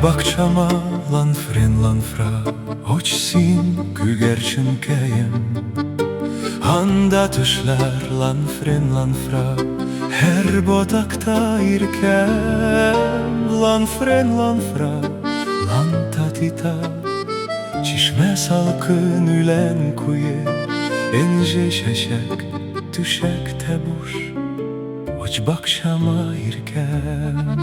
Bakçama Lanfren-lanfra, hoç sin gügerçinkeyim. Handa düşler Lanfren-lanfra, her bodakta irkem. Lanfren-lanfra, lan tatita, çişme salkın ülen kuyu. Ence şeşek, düşek tebuş, hoç bakçama irkem.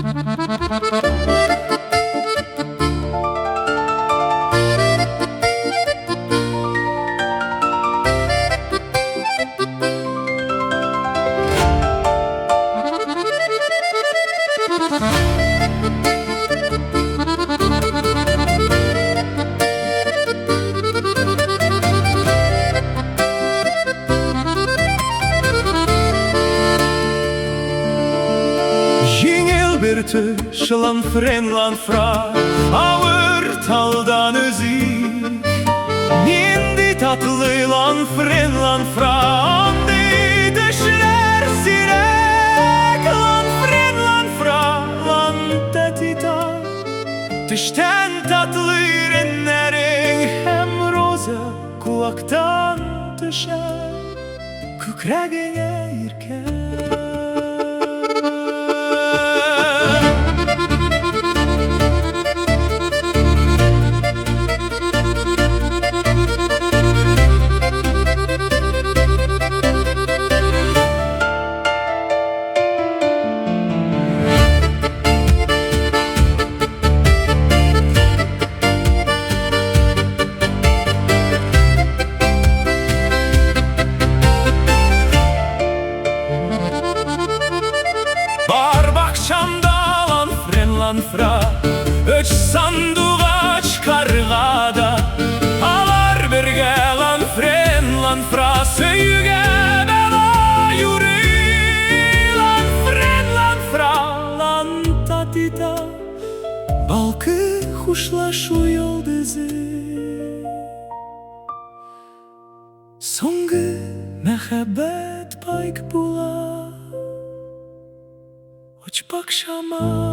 Tüş Lanfren-lanfra, ağır taldan üzik. Nindi tatlı Lanfren-lanfra, andi düşler sirek. Lanfren-lanfra, lan tetita, düşten tatlı irinlerin hem roza kulaktan düşer, kükreğine irken. Üç sanduğa çıkargada, alar birge Lanfren-lanfra, söyüge bela yürü. Lanfren-lanfra, lan tatita, balkı huşlaşı yıldızı. Soңғы mehabbet payk bula, hoç bakşama